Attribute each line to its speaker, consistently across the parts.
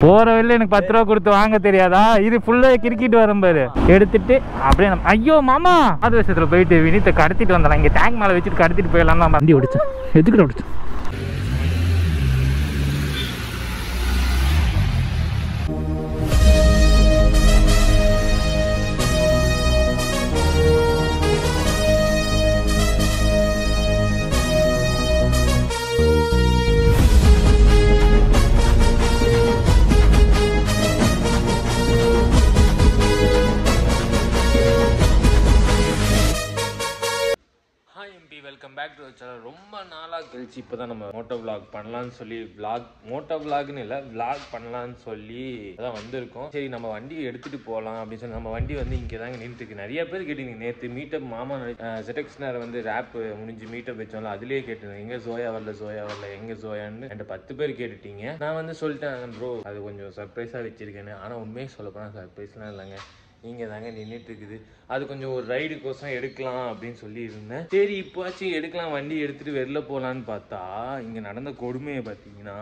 Speaker 1: போற வழியில எனக்கு 10 ரூபா கொடுத்து வாங்க தெரியாதா? இது ஃபுல்லா கிரிக்கெட் வரும் பாரு. எடுத்துட்டு அப்படியே ஐயோ மாமா அது விஷயத்துல போயிட்டு வினித்தை கடத்திட்டு வந்தலாம். இங்க டேங்க் மேல வச்சுட்டு கடத்திட்டு போயிடலாம் தான் வண்டி ஓடிச்சேன். எதுக்கிட்ட ஓடிச்சேன்?
Speaker 2: Welcome back to channel. ரொம்ப நாளாக கழிச்சு இப்போ தான் நம்ம மோட்டோ விளாக் பண்ணலான்னு சொல்லி மோட்டோ விளாக்னு இல்லை விளாக் பண்ணலான்னு சொல்லி அதான் வந்திருக்கோம். சரி நம்ம வண்டியை எடுத்துகிட்டு போகலாம் அப்படின்னு சொல்லி நம்ம வண்டி வந்து இங்கே தாங்க நின்றுருக்கு. நிறைய பேர் கேட்டீங்க நேற்று மீட்டப் மாமா ZXனர் வந்து ரேப் முடிஞ்சு மீட்டப் வச்சோம்ல, அதுலேயே கேட்டுருந்தேன் எங்கே ஜோயா வரல எங்கே ஜோயான்னு 10 பேர் கேட்டுட்டீங்க. நான் வந்து சொல்லிட்டேன் ப்ரோ அது கொஞ்சம் சர்ப்ரைஸாக வச்சுருக்கேன்னு. ஆனால் உண்மையை சொல்ல போனால் சர்ப்ரைஸ்லாம் இல்லைங்க, இங்கே தாங்க நின்றுட்டு இருக்குது. அது கொஞ்சம் ஒரு ரைடுக்கோசம் எடுக்கலாம் அப்படின்னு சொல்லி இருந்தேன். சரி இப்போச்சும் எடுக்கலாம் வண்டி எடுத்துட்டு வெளில போகலான்னு பார்த்தா இங்கே நடந்த கொடுமையை பார்த்தீங்கன்னா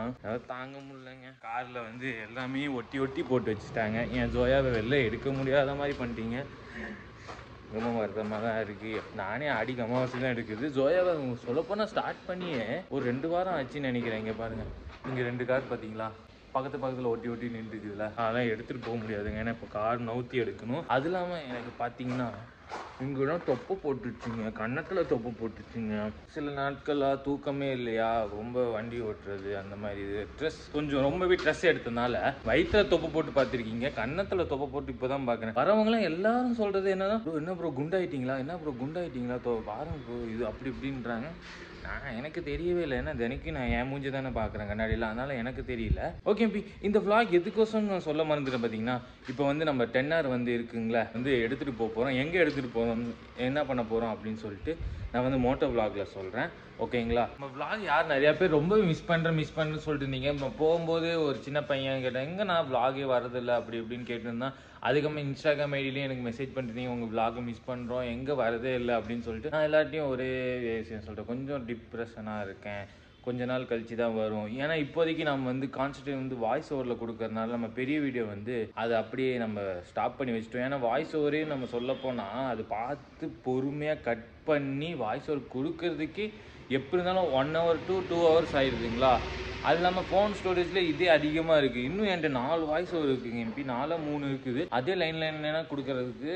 Speaker 2: தாங்க முடியலங்க. காரில் வந்து எல்லாமே ஒட்டி போட்டு வச்சுட்டாங்க. என் ஜோயாவை வெளில எடுக்க முடியாத மாதிரி பண்ணிட்டீங்க. ரொம்ப வருத்தமாக தான் இருக்குது. நானே அடிக்க அமாவாசை தான் எடுக்குது. ஜோயாவை சொல்லப்போனால் ஸ்டார்ட் பண்ணியே ஒரு 2 வாரம் ஆச்சுன்னு நினைக்கிறேன். இங்கே பாருங்கள், இங்கே 2 கார் பார்த்தீங்களா பக்கத்தில் ஒட்டி நின்றுக்குதுல, அதெல்லாம் எடுத்துகிட்டு போக முடியாதுங்க. ஏன்னா இப்போ கார் நவுத்தி எடுக்கணும். அது இல்லாமல் எனக்கு பார்த்தீங்கன்னா இங்கெல்லாம் தொப்பை போட்டுச்சுங்க, கன்னத்தில் தொப்பை போட்டுச்சுங்க. சில நாட்களாக தூக்கமே இல்லையா, ரொம்ப வண்டி ஓட்டுறது அந்த மாதிரி. இது ட்ரெஸ் கொஞ்சம் ரொம்பவே ட்ரெஸ் எடுத்ததுனால வயிற்றில் தொப்பை போட்டு பார்த்துருக்கீங்க, கன்னத்தில் தொப்பை போட்டு இப்போ தான் பார்க்குறேன். வரவங்களாம் எல்லாரும் சொல்கிறது என்னன்னா என்ன ப்ரோ குண்டாயிட்டீங்களா, என்ன ப்ரோ குண்டாயிட்டீங்களா, பாருங்க ப்ரோ இது அப்படி இப்படின்றாங்க. எனக்கு தெரியவே இல்லை, ஏன்னா தினைக்கும் நான் என் மூஞ்சி தானே பார்க்குறேன் கண்ணாடியில், அதனால் எனக்கு தெரியல. ஓகே இந்த vlog எதுக்கோசம் நான் சொல்ல மறந்துட்டேன் பார்த்தீங்கன்னா, இப்போ வந்து நம்ம 10R வந்து இருக்குங்களா வந்து எடுத்துகிட்டு போகிறோம். எங்கே எடுத்துகிட்டு போகிறோம், என்ன பண்ண போகிறோம் அப்படின்னு சொல்லிட்டு நான் வந்து மோட்டோ vlogல சொல்கிறேன். ஓகேங்களா? நம்ம vlog யார் நிறையா பேர் ரொம்ப மிஸ் பண்ணுறேன்னு சொல்லிட்டு இருந்தீங்க. இப்போ போகும்போது ஒரு சின்ன பையன் கேட்டேன் எங்கே நான் vlogே வரதில்லை அப்படி இப்படின்னு கேட்டுருந்தான். அதுக்கப்புறம் இன்ஸ்டாகிராம் ஐடியிலையும் எனக்கு மெசேஜ் பண்ணிட்டீங்க உங்கள் vlog மிஸ் பண்ணுறோம், எங்கே வரதே இல்லை அப்படின்னு சொல்லிட்டு. நான் எல்லாத்தையும் ஒரே விஷயம் சொல்கிறேன், கொஞ்சம் டிப்ரெஷனாக இருக்கேன், கொஞ்ச நாள் கழிச்சு தான் வரும். ஏன்னா இப்போதைக்கு நம்ம வந்து கான்சென்ட்ரேட் வந்து வாய்ஸ் ஓவரில் கொடுக்கறதுனால நம்ம பெரிய வீடியோ வந்து அதை அப்படியே நம்ம ஸ்டாப் பண்ணி வச்சிட்டோம். ஏன்னா வாய்ஸ் ஓவரே நம்ம சொல்ல போனால் அது பார்த்து பொறுமையாக கட் பண்ணி வாய்ஸ் ஓவர் கொடுக்கறதுக்கு எப்படி இருந்தாலும் 1 hour to 2 hours ஆயிடுதுங்களா. அது இல்லாமல் ஃபோன் ஸ்டோரேஜில் இதே அதிகமாக இருக்குது. இன்னும் என்கிட்ட 4 வாய்ஸ் ஓவர் இருக்குங்க, MP 4 3 இருக்குது. அதே லைன்லாம் கொடுக்கறதுக்கு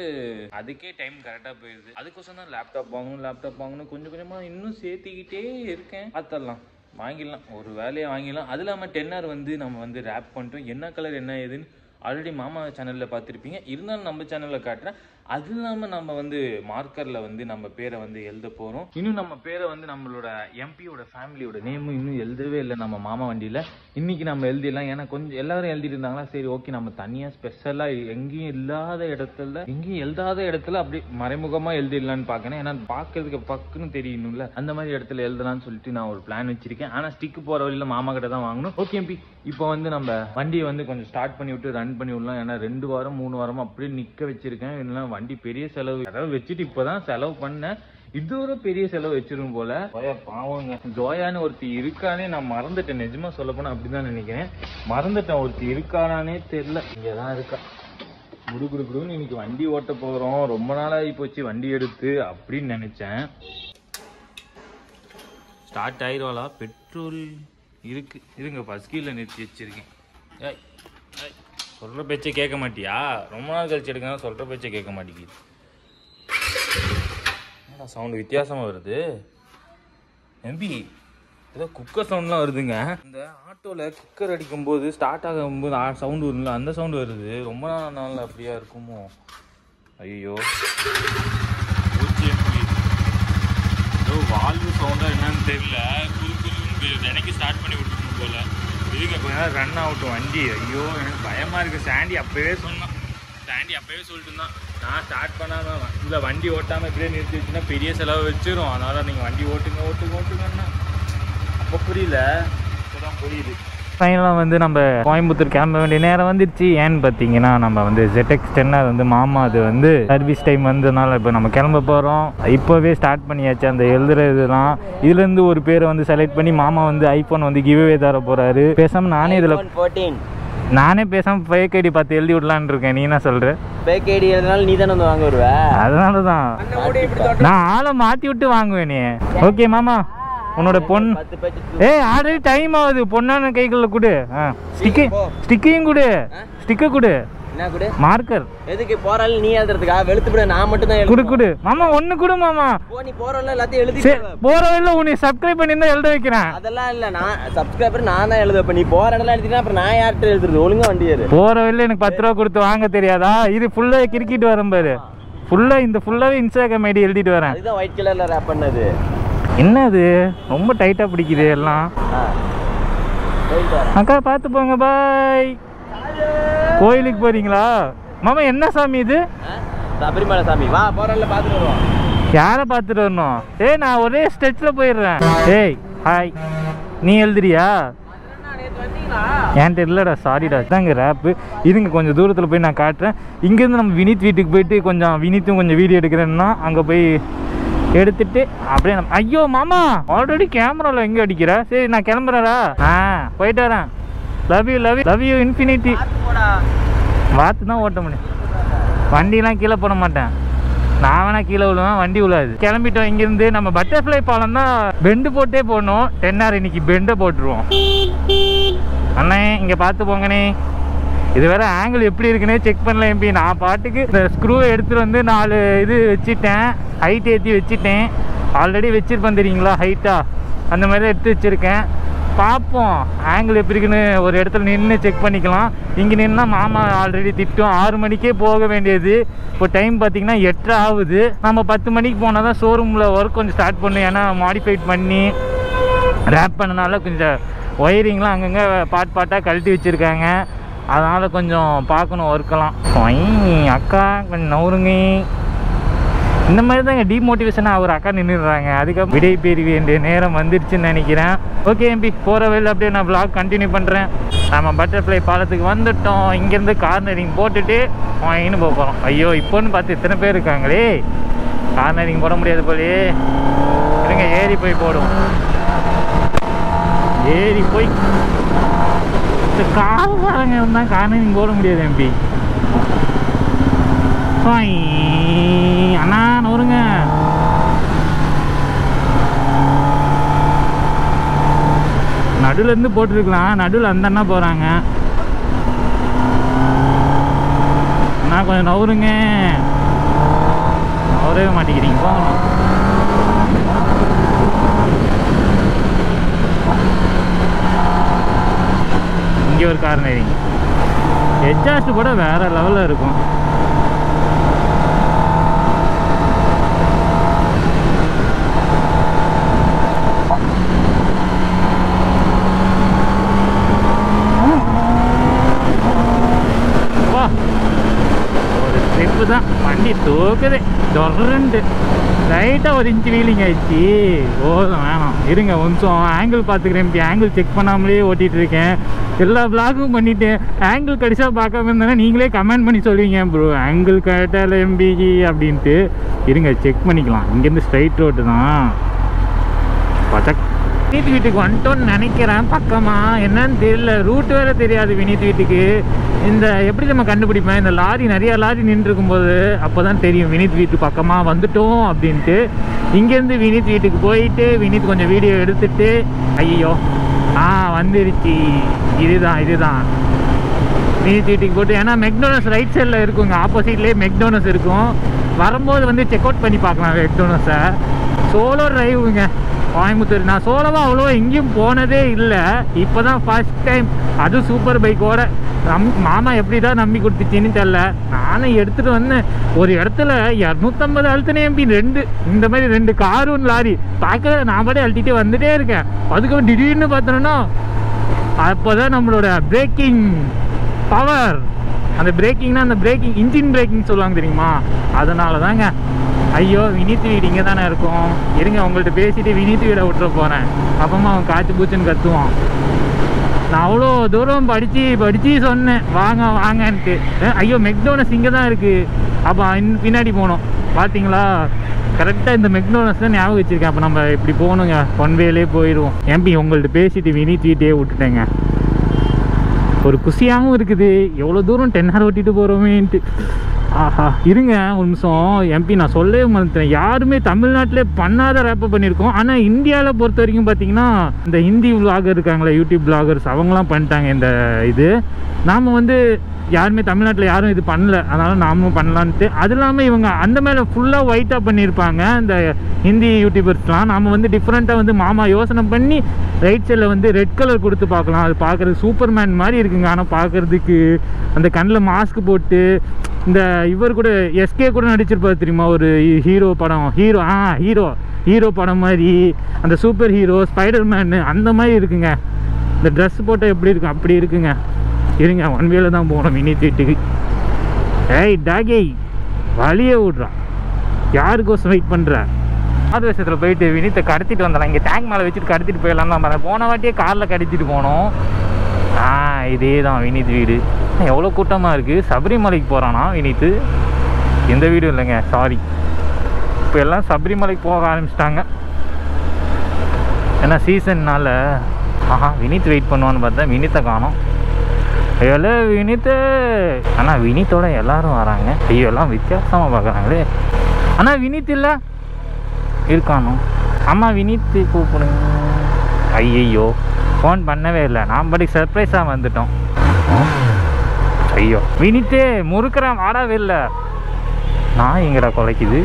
Speaker 2: அதுக்கே டைம் கரெக்டாக போயிடுது. அதுக்கோசம் தான் லேப்டாப் வாங்கணும் கொஞ்சம் கொஞ்சமாக இன்னும் சேர்த்திக்கிட்டே இருக்கேன். பார்த்துடலாம், வாங்கிடலாம், ஒரு வேலையை வாங்கிடலாம். அது இல்லாமல் 10R வந்து நம்ம வந்து ரேப் பண்ணிட்டோம். என்ன கலர் என்ன ஏதுன்னு ஆல்ரெடி மாமா சேனலில் பார்த்துருப்பீங்க, இருந்தாலும் நம்ம சேனலில் காட்டுறேன். அது இல்லாமல் நம்ம வந்து மார்க்கரில் வந்து நம்ம பேரை வந்து எழுத போகிறோம். இன்னும் நம்ம பேரை வந்து நம்மளோட எம்பியோட ஃபேமிலியோட நேமும் இன்னும் எழுதவே இல்லை நம்ம மாமா வண்டியில். இன்றைக்கி நம்ம எழுதிடலாம். ஏன்னா கொஞ்சம் எல்லாரும் எழுதிட்டு இருந்தாங்களா, சரி ஓகே நம்ம தனியாக ஸ்பெஷலாக எங்கேயும் எழுதாத இடத்துல அப்படி மறைமுகமாக எழுதிடலான்னு பார்க்கணும். ஏன்னா பார்க்கறதுக்கு பக்குன்னு தெரியணும்ல, அந்த மாதிரி இடத்துல எழுதலான்னு சொல்லிட்டு நான் ஒரு பிளான் வச்சிருக்கேன். ஆனால் ஸ்டிக்கு போகிற வழியில் மாமா கிட்ட தான் வாங்கணும். ஓகே எம்பி இப்போ வந்து நம்ம வண்டியை வந்து கொஞ்சம் ஸ்டார்ட் பண்ணி விட்டு ரன் பண்ணி விடலாம். ஏன்னா 2 வாரம் 3 வாரமாக அப்படியே நிற்க வச்சிருக்கேன். இல்லைன்னா வண்டி பெரிய செலவு, அதாவது வச்சுட்டு இப்போதான் செலவு பண்ணேன், இது ஒரு பெரிய செலவு வச்சிரும் போல. பாவங்க ஜோயான்னு ஒருத்தி இருக்கானே நான் மறந்துட்டேன். நிஜமா சொல்ல போனா அப்படிதான் நினைக்கிறேன், மறந்துட்டேன். ஒருத்தி இருக்கானே தெரியல, இங்கதான் இருக்கா. குடுகுடுன்னு இன்னைக்கு வண்டி ஓட்ட போறோம், ரொம்ப நாளாகி போச்சு வண்டி எடுத்து அப்படின்னு நினைச்சேன். ஸ்டார்ட் ஆயிடுவாளா? பெட்ரோல் இருக்கு, இருங்க பஸ்கீல நிறுத்தி வச்சிருக்கேன். சொல்கிற பேச்சை கேட்க மாட்டியா? ரொம்ப நாள் கழிச்சு எடுக்கணும், சொல்கிற பேச்சை கேட்க மாட்டேங்குது. என்னடா சவுண்டு வித்தியாசமாக வருது எம்பி? ஏதோ குக்கர் சவுண்ட்லாம் வருதுங்க. இந்த ஆட்டோவில் குக்கர் அடிக்கும்போது ஸ்டார்ட் ஆகும்போது சவுண்டு வரும்ல, அந்த சவுண்டு வருது. ரொம்ப நாள் அப்படியா இருக்குமோ? ஐயோ ஏதோ வால்வு சவுண்டாக என்னன்னு தெரியல, எனக்கு ஸ்டார்ட் பண்ணி விட்டுருக்கும் போல. இதுக்கு கொஞ்ச நேரம் ரன் ஆகட்டும் வண்டி. ஐயோ எனக்கு பயமாக இருக்குது. சாண்டி அப்போவே சொல்லிட்டு இருந்தான், நான் ஸ்டார்ட் பண்ணாமல் இல்லை வண்டி ஓட்டாமல் இப்படியே நிறுத்தி வச்சுன்னா பெரிய செலவு வச்சிரும், அதனால் நீங்கள் வண்டி ஓட்டுங்கன்னா அப்போ புரியல, இப்போதான் புரியுது.
Speaker 1: ஃபைனலாக வந்து நம்ம கோயம்புத்தூர் கிளம்ப வேண்டிய நேரம் வந்துடுச்சு. ஏன்னு பார்த்தீங்கன்னா நம்ம வந்து ZX10R வந்து மாமா அது வந்து சர்வீஸ் டைம் வந்ததுனால இப்போ நம்ம கிளம்ப போகிறோம். இப்போவே ஸ்டார்ட் பண்ணியாச்சு அந்த எழுதுற இதெல்லாம். இதுலேருந்து ஒரு பேரை வந்து செலக்ட் பண்ணி மாமா வந்து iPhone வந்து கிவ்அவே தர போகிறாரு. பேசாமல் நானே இதில் நானே பேசாமல் ஃபேக் ஐடி பார்த்து எழுதி விடலான்னு இருக்கேன். நீ என்ன சொல்கிற?
Speaker 3: ஃபேக் ஐடி எழுதினாலும் நீ தானே வந்து வாங்க வருவ.
Speaker 1: அதனால தான் நான் ஆளை மாற்றி விட்டு வாங்குவேன். நீ ஓகே மாமா உன்னோட பொண்ணு ஆல்ரெடி டைம் ஆகுது. பொண்ணான கைகளில் கொடு. ஸ்டிக்கையும் கொடு. ஸ்டிக்கை கொடு.
Speaker 3: என்ன கொடு?
Speaker 1: மார்க்கர்.
Speaker 3: எதுக்கு போறால நீ எழுதுறதுக்கா? வெளுத்து விட நான் மட்டும் தான்
Speaker 1: எழுது. கொடு மாமா, ஒன்று கொடு மாமா.
Speaker 3: நீ போறல எல்லாத்தையும் எழுதி
Speaker 1: போறவல்ல உன்னை சப்ஸ்கிரைப் பண்ணியிருந்தா எழுத வைக்கிறேன்.
Speaker 3: அதெல்லாம் இல்லை, நான் சப்ஸ்கிரைபர் நான் தான் எழுதுவேன். நீ போற இடம்லாம் எழுதினா அப்புறம் நான் யார்கிட்ட எழுதுறது? ஒழுங்கா வண்டி ஏறு.
Speaker 1: போறவல்ல எனக்கு 10 ரூபா கொடுத்து வாங்க தெரியாதா? இது ஃபுல்லாக கிரிக்கிட்டு வரேன் பாரு. ஃபுல்லாக இந்த ஃபுல்லாகவே இன்ஸ்டாகிராம் ஐடி எழுதிட்டு வரேன்.
Speaker 3: இதுதான் ஒயிட் கலர்ல ரேப் பண்ணது.
Speaker 1: என்னது ரொம்ப டைட்டா பிடிக்குது எல்லாம். அக்கா பார்த்து போங்க. பாய். கோயிலுக்கு போறீங்களா மாமா? என்ன சாமி இது?
Speaker 3: சபரிமலை சாமி. வா போறல பார்த்துட்டு வருவோம்.
Speaker 1: யாரை பார்த்துட்டு வரணும்? நான் ஒரே ஸ்டெச்சில் போயிடுறேன். ஹாய். நீ எழுதுறியா? என்கிட்ட இல்லைடா, சாரிடா. தாங்க ரேப்பு. இருங்க கொஞ்சம் தூரத்தில் போய் நான் காட்டுறேன். இங்கேருந்து நம்ம வினித் வீட்டுக்கு போயிட்டு கொஞ்சம் வினித்தும் கொஞ்சம் வீடியோ எடுக்கிறேன்னா அங்கே போய் எடுத்துட்டு அப்படியே நம்ம ஐயோ மாமா ஆல்ரெடி கேமராவில் எங்கே அடிக்கிற? சரி நான் கிளம்புறேடா. போயிட்டு வரேன். Love you infinity. பார்த்து தான் ஓட்ட முடியும். வண்டிலாம் கீழே போட மாட்டேன். நான் வேணா கீழே விழுவேன், வண்டி விழாது. கிளம்பிட்டோம். இங்கேருந்து நம்ம பட்டர்ஃப்ளை பாலம் தான் பெண்டு போட்டே போடணும். 10 hour இன்னைக்கு பெண்டை போட்டுருவோம். அண்ணே இங்கே பார்த்து போங்கண்ணே. இது வேற ஆங்கிள் எப்படி இருக்குன்னே செக் பண்ணல எம்பி. நான் பாட்டுக்கு இந்த ஸ்க்ரூவை எடுத்துகிட்டு வந்து 4 இது வச்சுட்டேன். ஹைட் ஏற்றி வச்சுட்டேன். ஆல்ரெடி வச்சுருப்பேன் தெரியுங்களா ஹைட்டாக. அந்த மாதிரி தான் எடுத்து வச்சுருக்கேன். பார்ப்போம் ஆங்கிள் எப்படி இருக்குன்னு ஒரு இடத்துல நின்று செக் பண்ணிக்கலாம். இங்கே நின்னா மாமா ஆல்ரெடி திட்டம். 6 மணிக்கே போக வேண்டியது. இப்போ டைம் பார்த்திங்கன்னா 8 ஆகுது. நம்ம 10 மணிக்கு போனால் தான் ஷோரூமில் ஒர்க் கொஞ்சம் ஸ்டார்ட் பண்ணும். ஏன்னா மாடிஃபைட் பண்ணி ரேப் பண்ணனால கொஞ்சம் ஒயரிங்லாம் அங்கங்கே பாட்டாக கழட்டி வச்சுருக்காங்க. அதனால் கொஞ்சம் பார்க்கணும் ஒர்க்கெல்லாம். அக்கா கொஞ்சம் நவுருங்க. இந்த மாதிரி தாங்க டிமோட்டிவேஷனாக ஒரு அக்கா நின்றுடுறாங்க. அதுக்கப்புறம் விடை பெற வேண்டிய நேரம் வந்துருச்சுன்னு நினைக்கிறேன். ஓகே எம்பி போகிற வழியில் அப்படியே நான் vlog கண்டினியூ பண்ணுறேன். நம்ம பட்டர்ஃப்ளை பாலத்துக்கு வந்துட்டோம். இங்கேருந்து கார்னரிங் போட்டுட்டு வாங்கின்னு போக போகிறோம். ஐயோ இப்போன்னு பார்த்து இத்தனை பேர் இருக்காங்களே. கார்னரிங் போட முடியாது போலே. இருங்க ஏறி போய் போடுவோம். ஏறி போய் இந்த காரங்க இருந்தால் கார்னரிங் போட முடியாது எம்பி. அண்ணா நோருங்க. நடுலேருந்து போட்டுருக்கலாம். நடுவில் அந்த அண்ணா போகிறாங்க. அண்ணா கொஞ்சம் நவுருங்க. நவரவே மாட்டேங்கிறீங்க. போகணும். இங்கே ஒரு கார்னரிங். எட்ஜாஸ்ட் கூட வேறு லெவலில் இருக்கும். ஒரு ஸ்டெப்பு தான் வண்டி தூக்குது. தொடர்ந்து லைட்டாக ஒரு இன்ச்சு வீலிங் ஆயிடுச்சு. போதும் வேணாம். இருங்க கொஞ்சம் ஆங்கிள் பார்த்துக்கிறேன். இப்போ ஆங்கிள் செக் பண்ணாமலே ஓட்டிகிட்டு இருக்கேன். எல்லா பிளாக்கும் பண்ணிவிட்டு ஆங்கிள் கடைசியாக பார்க்காம இருந்தேன்னா நீங்களே கமெண்ட் பண்ணி சொல்லுவீங்க ப்ரோ ஆங்கிள் கரெக்டாக எம்பிஜி அப்படின்ட்டு. இருங்க செக் பண்ணிக்கலாம். இங்கேருந்து ஸ்ட்ரைட் ரோட்டு தான். பச்சக் வினித் வீட்டுக்கு வந்துட்டோன்னு நினைக்கிறேன். பக்கமாக என்னன்னு தெரியல. ரூட் வேறு தெரியாது வினித் வீட்டுக்கு. இந்த எப்படி நம்ம கண்டுபிடிப்பேன்? இந்த லாரி நிறையா லாரி நின்றுருக்கும்போது அப்போ தான் தெரியும் வினித் வீட்டு பக்கமாக வந்துட்டோம் அப்படின்ட்டு. இங்கேருந்து வினித் வீட்டுக்கு போயிட்டு வினித் கொஞ்சம் வீடியோ எடுத்துட்டு ஐயோ வந்துருச்சு. இதுதான் வினித் வீட்டுக்கு போட்டு. ஏன்னா மெக்டோனல்ஸ் ரைட் சைடில் இருக்குங்க. ஆப்போசிட்லேயே மெக்டோனல்ஸ் இருக்கும். வரும்போது வந்து செக் அவுட் பண்ணி பார்க்கலாம் மெக்டோனல்ஸை. சோலோ டிரைவுங்க கோயம்புத்தூர். நான் சோலோவாக அவ்வளோவா எங்கேயும் போனதே இல்லை. இப்போ தான் ஃபர்ஸ்ட் டைம். அதுவும் சூப்பர் பைக்கோட. மாமா எப்படி தான் நம்பி கொடுத்துச்சின்னு தெரில. நானும் எடுத்துகிட்டு வந்தேன். ஒரு இடத்துல 250 அழுத்தினே எம்பி. இந்த மாதிரி 2 காரு 1 லாரி பார்க்க நான் பாட்டே அழுத்திட்டே வந்துட்டே இருக்கேன். அதுக்கப்புறம் திடீர்னு பார்த்தோன்னா அப்போ தான் நம்மளோட பிரேக்கிங் பவர். அந்த பிரேக்கிங்னா அந்த பிரேக்கிங் இன்ஜின் பிரேக்கிங் சொல்லுவாங்க தெரியுமா? அதனால தாங்க. ஐயோ வினித் வீடு இங்கே தானே இருக்கும். இருங்க உங்கள்கிட்ட பேசிட்டு வினித் வீடை விட்டுற போகிறேன். அப்பமா அவன் காய்ச்சி பூச்சின்னு கத்துவான். நான் அவ்வளோ தூரம் படித்து சொன்னேன் வாங்கன்ட்டு. ஐயோ மெக்டோனஸ் இங்கே தான் இருக்குது. அப்போ பின்னாடி போனோம். பார்த்தீங்களா கரெக்டாக இந்த மெக்டோனஸ் தான் ஞாபகம் வச்சுருக்கேன். அப்போ நம்ம இப்படி போகணுங்க. ஒன் வேலே போயிடுவோம். எம்பி உங்கள்கிட்ட பேசிட்டு வினித் வீட்டையே விட்டுட்டேங்க. ஒரு குஷியாகவும் இருக்குது. எவ்வளோ தூரம் 10 hour ஓட்டிட்டு போகிறோமேன்ட்டு. ஆஹா இருங்க ஒரு நிமிஷம் எம்பி, நான் சொல்லவே மறந்துட்டேன். யாருமே தமிழ்நாட்டிலே பண்ணாத ரேப்பை பண்ணியிருக்கோம். ஆனால் இந்தியாவில் பொறுத்த வரைக்கும் பார்த்தீங்கன்னா இந்த ஹிந்தி விளாகர் இருக்காங்களே, யூடியூப் விளாகர்ஸ், அவங்களாம் பண்ணிட்டாங்க இந்த இது. நாம் வந்து யாருமே தமிழ்நாட்டில் யாரும் இது பண்ணல, அதனால் நாமும் பண்ணலான்ட்டு. அது இல்லாமல் இவங்க அந்த மேலே ஃபுல்லாக ஒயிட்டாக பண்ணியிருப்பாங்க இந்த ஹிந்தி யூடியூபர்ஸ்லாம். நாம் வந்து டிஃப்ரெண்ட்டாக வந்து மாமா யோசனை பண்ணி ரைட் சைடில் வந்து ரெட் கலர் கொடுத்து பார்க்கலாம். அது பார்க்குறதுக்கு சூப்பர்மேன் மாதிரி இருக்குங்க. ஆனால் பார்க்குறதுக்கு அந்த கண்ணில் மாஸ்க் போட்டு, இந்த இவர் கூட எஸ்கே கூட நடிச்சிருப்பார் தெரியுமா, ஒரு ஹீரோ படம், ஹீரோ படம் மாதிரி, அந்த சூப்பர் ஹீரோ ஸ்பைடர்மேனு அந்த மாதிரி இருக்குங்க. இந்த ட்ரெஸ் போட்டால் எப்படி இருக்கும் அப்படி இருக்குங்க. இருங்க ஒன் வேல தான் போகணும் வினித் வீட்டுக்கு. ஏய் டாகி வழியே விட்றான், யாருக்கோசம் வெயிட் பண்ணுற? ஆறு வருஷத்தில் போயிட்டு வினித்தை கடத்திட்டு வந்தலாம். இங்கே டேங்க் மேலே வச்சுட்டு கடத்திட்டு போயிடலாம் தான். போன வாட்டியே காரில் கடத்திட்டு போனோம். இதே தான் வினித் வீடு. எவ்வளோ கூட்டமாக இருக்குது. சபரிமலைக்கு போகிறானா வினித்து? எந்த வீடும் இல்லைங்க, சாரி. இப்போ எல்லாம் சபரிமலைக்கு போக ஆரம்பிச்சிட்டாங்க. ஏன்னா சீசன்னால். வினித் வெயிட் பண்ணுவான்னு பார்த்தா வினித்தை காணோம். ஐயோல வினித்து. ஆனால் வினித்தோட எல்லாரும் வராங்க. ஐயோ எல்லாம் வித்தியாசமாக பார்க்குறாங்களே. ஆனால் வினித் இல்லை இருக்கானோ. ஆமாம் வினித்து கூப்பிடுங்க. ஐயோ ஃபோன் பண்ணவே இல்லை. நான் படி சர்ப்ரைஸாக வந்துட்டோம். ஐயோ வினித்தே முறுக்கிறேன் வாடவே இல்லை. நான் எங்கடா குலைக்குது?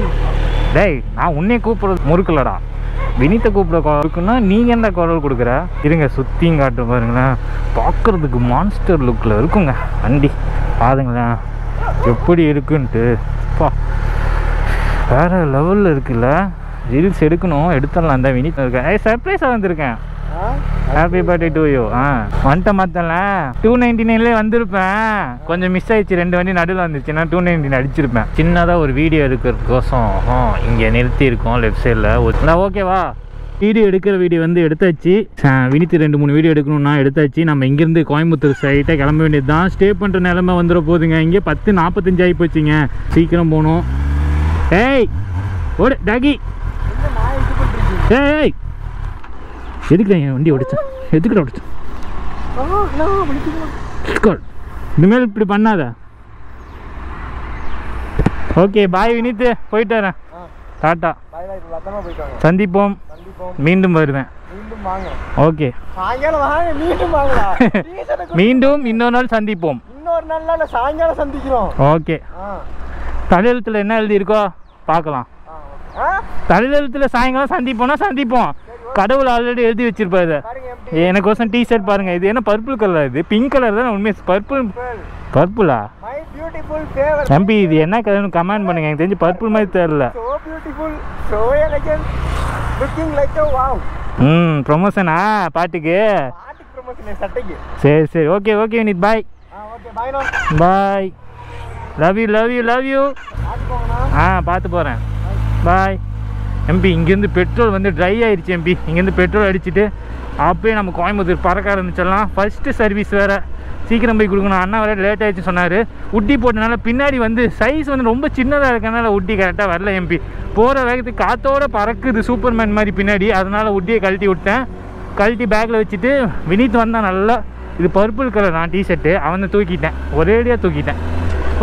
Speaker 1: டேய் நான் உன்னையே கூப்பிட்றது முறுக்கலடா. வினித்தை கூப்பிட குரலுக்குன்னா நீங்கள் என்ன குரல் கொடுக்குற? இருங்க சுற்றியும் காட்டு பாருங்களேன். பார்க்குறதுக்கு மான்ஸ்டர் லுக்கில் இருக்குங்க வண்டி. பாருங்களேன் எப்படி இருக்குன்ட்டு. வேறு லெவலில் இருக்குல்ல. ரீல்ஸ் எடுக்கணும், எடுத்துடலாம். அந்த வினித் இருக்கேன். சர்ப்ரைஸாக வந்திருக்கேன். Happy birthday to you. வந்துட்ட மாத்தல 299 வந்திருப்பேன். கொஞ்சம் மிஸ் ஆயிடுச்சு, 2 வண்டி நடுவில் வந்துச்சுன்னா 299 அடிச்சிருப்பேன். சின்னதாக ஒரு வீடியோ எடுக்கிறதுக்கோசம் இங்கே நிறுத்தி இருக்கோம் லெஃப்ட் சைடில். ஓகேவா? வீடியோ எடுக்கிற வீடியோ வந்து எடுத்தாச்சு. வினித்து 2-3 வீடியோ எடுக்கணும்னா எடுத்தாச்சு. நம்ம இங்கேருந்து கோயம்புத்தூர் சைட்டாக கிளம்ப வேண்டியது தான். ஸ்டே பண்ணுற நிலமை வந்துட போகுதுங்க. இங்கே 10:45 ஆகி போச்சுங்க. சீக்கிரம் போகணும். ஏய் ஓடு டாகி. ஏய் எதுக்குடா என் வண்டி ஓடிச்சேன்? எதுக்குடா ஓடிச்சேன்? இனிமேல் இப்படி பண்ணாத. ஓகே பாய் வினித்து, போயிட்டு வரேன். டாட்டா, சந்திப்போம். மீண்டும் வருவேன். ஓகே மீண்டும் இன்னொரு நாள் சந்திப்போம். ஓகே தலையெழுத்தில் என்ன எழுதியிருக்கோ பார்க்கலாம். தலையெழுத்தில் சாயங்காலம் சந்திப்போம்னா சந்திப்போம். கடவுள் ஆல்ரெடி எழுதி வச்சிருப்பாரு. எனக்கோசம் டிஷர்ட் பாருங்க. இது என்ன பர்பிள் கலர்? இது பிங்க் கலர் தான் உண்மையாக. பர்பிளா தம்பி? இது என்ன கலர்னு கமெண்ட் பண்ணுங்க. எனக்கு தெரிஞ்சு பர்பிள் மாதிரி தெரியல. ப்ரொமோஷனா பாட்டுக்கு? சரி சரி okay okay Vineeth bye. Bye. Love you. பார்த்து போகிறேன். பாய். எம்பி இங்கேருந்து பெட்ரோல் வந்து ட்ரை ஆயிடுச்சு. எம்பி இங்கேருந்து பெட்ரோல் அடிச்சுட்டு அப்போயே நம்ம கோயம்புத்தூர் பறக்க ஆரம்பிச்சிடலாம். ஃபஸ்ட்டு சர்வீஸ் வேறு சீக்கிரம் போய் கொடுக்கணும். அண்ணா வேறு லேட் ஆகிடுச்சு சொன்னார். உட்டி போட்டனால பின்னாடி வந்து சைஸ் வந்து ரொம்ப சின்னதாக இருக்கனால உட்டி கரெக்டாக வரல. எம்பி போகிற வேகத்துக்கு காற்றோடு பறக்குது சூப்பர்மேன் மாதிரி பின்னாடி. அதனால் உட்டியை கழட்டி விட்டேன். கழட்டி பேக்கில் வச்சுட்டு வினித் வந்தான். நல்லா இது பர்பிள் கலர் நான் டிஷர்ட்டு. அவனை தூக்கிட்டேன், ஒரேடியாக தூக்கிட்டேன்.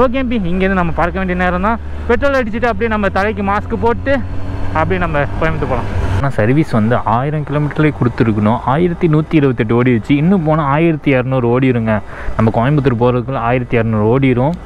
Speaker 1: ஓகே எம்பி இங்கேருந்து நம்ம பறக்க வேண்டிய நேரம் தான். பெட்ரோல் அடிச்சுட்டு அப்படியே நம்ம தலைக்கு மாஸ்க்கு போட்டு அப்படியே நம்ம கோயம்புத்தூர் போகலாம். ஆனால் சர்வீஸ் வந்து 1000 கிலோமீட்டர்லேயே கொடுத்துருக்கணும். 1128 ஓடிடுச்சு. இன்னும் போனால் 1200 ஓடிடுங்க. நம்ம கோயம்புத்தூர் போகிறதுக்குள்ள 1200 ஓடிடும்.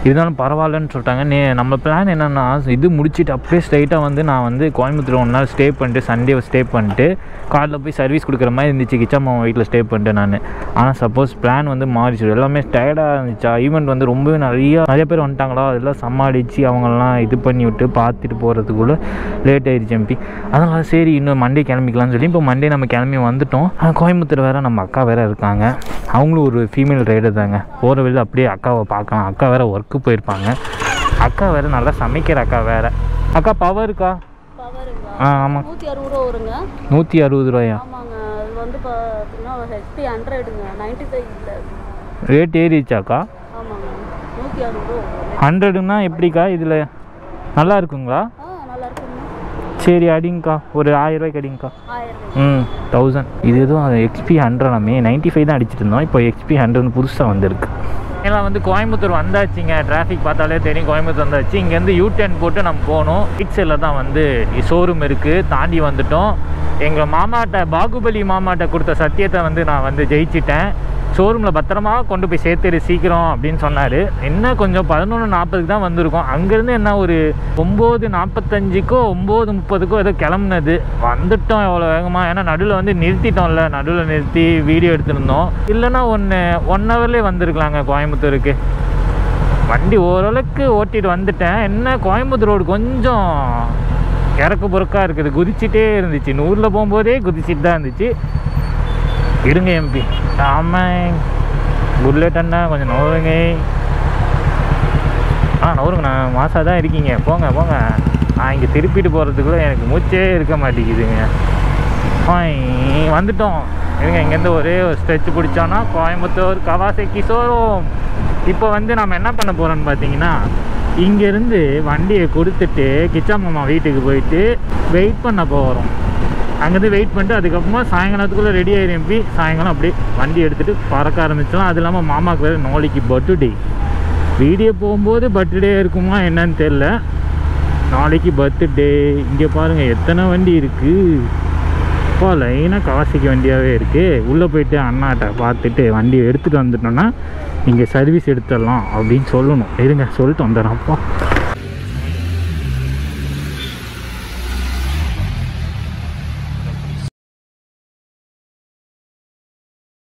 Speaker 1: இருந்தாலும் பரவாயில்லன்னு சொல்லிட்டாங்க. நம்ம பிளான் என்னென்னா இது முடிச்சுட்டு அப்படியே ஸ்ட்ரைட்டாக வந்து நான் வந்து கோயம்புத்தூர் 1 நாள் ஸ்டே பண்ணிட்டு சண்டேவை ஸ்டே பண்ணிட்டு காரில் போய் சர்வீஸ் கொடுக்குற மாதிரி இருந்துச்சு. கிச்சம்மா வீட்டில் ஸ்டே பண்ணிட்டேன் நான். ஆனால் சப்போஸ் பிளான் வந்து மாறிச்சு. எல்லாமே டயர்டாக இருந்துச்சா. ஈவெண்ட் வந்து ரொம்பவே நிறைய பேர் வந்துட்டாங்களா. அதெல்லாம் சமாளித்து அவங்களெலாம் இது பண்ணி விட்டு பார்த்துட்டு போகிறதுக்குள்ளே லேட் ஆகிடுச்சு எம்பி. அதனால் சரி இன்னும் மண்டே கிளம்பிக்கலாம்னு சொல்லி இப்போ மண்டே நம்ம கிளம்பி வந்துட்டோம். கோயம்புத்தூர் வேறு நம்ம அக்கா வேறு இருக்காங்க. அவங்களும் ஒரு ஃபீமேல் ரைடர் தாங்க. போகிற வழியில் அப்படியே அக்காவை பார்க்கலாம். அக்கா வேறு ஒர்க்கு போயிருப்பாங்க. அக்கா வேறு நல்லா சமைக்கிற அக்கா வேறு. அக்கா பவர் இருக்கா? ஆமாம்
Speaker 4: 160 ரூபா வருங்க.
Speaker 1: 160 ரூபாயா?
Speaker 4: ஆமாங்க. அது வந்து பார்த்தீங்கன்னா ஹெச்பி 100ங்க 95 இல்லை.
Speaker 1: ரேட் ஏறிச்சாக்கா?
Speaker 4: ஆமாங்க 160 ரூபா.
Speaker 1: 100ன்னா எப்படிக்கா? இதில் நல்லா இருக்குங்களா?
Speaker 4: நல்லா இருக்குங்க.
Speaker 1: சரி அடிங்கக்கா, ஒரு 1000 ரூபாய்க்கு அடிங்கக்கா.
Speaker 4: 1000.
Speaker 1: 1000. இது எதுவும் அது XP 100 நம்ம 95 தான் அடிச்சிட்டு இருந்தோம். இப்போ XP 100 புதுசாக வந்திருக்கு. எல்லாம் வந்து கோயம்புத்தூர் வந்தாச்சுங்க. டிராஃபிக் பார்த்தாலே தெரியும் கோயம்புத்தூர் வந்தாச்சு. இங்கேருந்து U-turn போட்டு நம்ம போகணும். ரைட் சைடில் தான் வந்து ஷோரூம் இருக்குது. தாண்டி வந்துட்டோம். எங்கள் மாமாட்ட, பாகுபலி மாமாட்ட கொடுத்த சத்தியத்தை வந்து நான் வந்து ஜெயிச்சிட்டேன். ஷோரூமில் பத்திரமா கொண்டு போய் சேர்த்துரு சீக்கிரம் அப்படின்னு சொன்னார். என்ன கொஞ்சம் 11:40க்கு தான் வந்திருக்கோம். அங்கேருந்து என்ன ஒரு 9:45க்கோ 9:30க்கோ ஏதோ கிளம்புனது. வந்துட்டோம் எவ்வளோ வேகமாக. ஏன்னா நடுவில் வந்து நிறுத்திட்டோம்ல, நடுவில் நிறுத்தி வீடியோ எடுத்துருந்தோம். இல்லைன்னா 1 ஹவர்லேயே வந்திருக்கலாங்க கோயம்புத்தூருக்கு. வண்டி ஓரளவுக்கு ஓட்டிட்டு வந்துட்டேன். என்ன கோயம்புத்தூர் ரோடு கொஞ்சம் இறக்கு பொறுக்காக இருக்குது. குதிச்சிட்டே இருந்துச்சு. 100ல் போகும்போதே குதிச்சிட்டு தான் இருந்துச்சு. இருங்க எம்பி. ஆமாம் புல்லட் அண்ணா கொஞ்சம் நவருங்க. நவருங்கண்ணா, மாசாக தான் இருக்கீங்க. போங்க போங்க. இங்கே திருப்பிட்டு போகிறதுக்குள்ளே எனக்கு மூச்சே இருக்க மாட்டேங்குதுங்க. வந்துட்டோம். இருங்க, இங்கேருந்து ஒரே ஒரு ஸ்ட்ரெச் பிடிச்சோன்னா கோயம்புத்தூர் கவாசக்கி ஷோரூம். இப்போ வந்து நம்ம என்ன பண்ண போகிறோன்னு பார்த்தீங்கன்னா, இங்கேருந்து வண்டியை கொடுத்துட்டு கிச்சா மாமா வீட்டுக்கு போயிட்டு வெயிட் பண்ண போகிறோம். அங்கேருந்து வெயிட் பண்ணிட்டு அதுக்கப்புறமா சாயங்காலத்துக்குள்ளே ரெடி ஆயிரும் எம்பி. சாயங்காலம் அப்படியே வண்டி எடுத்துகிட்டு பறக்க ஆரம்பிச்சோம். அது இல்லாமல் மாமாவுக்கு வேறு நாளைக்கு பர்த்டே. வீடியோ போகும்போது பர்த்டே இருக்குமா என்னன்னு தெரில. நாளைக்கு பர்த்டே. இங்கே பாருங்கள் எத்தனை வண்டி இருக்குது. அப்பா லைனாக கவாசிக்கு வண்டியாகவே இருக்குது. உள்ளே போயிட்டு அண்ணாட்ட பார்த்துட்டு வண்டியை எடுத்துகிட்டு வந்துட்டோன்னா இங்கே சர்வீஸ் எடுத்துடலாம் அப்படின்னு சொல்லணும். இருங்க சொல்லிட்டு வந்துடுறேன். அப்பா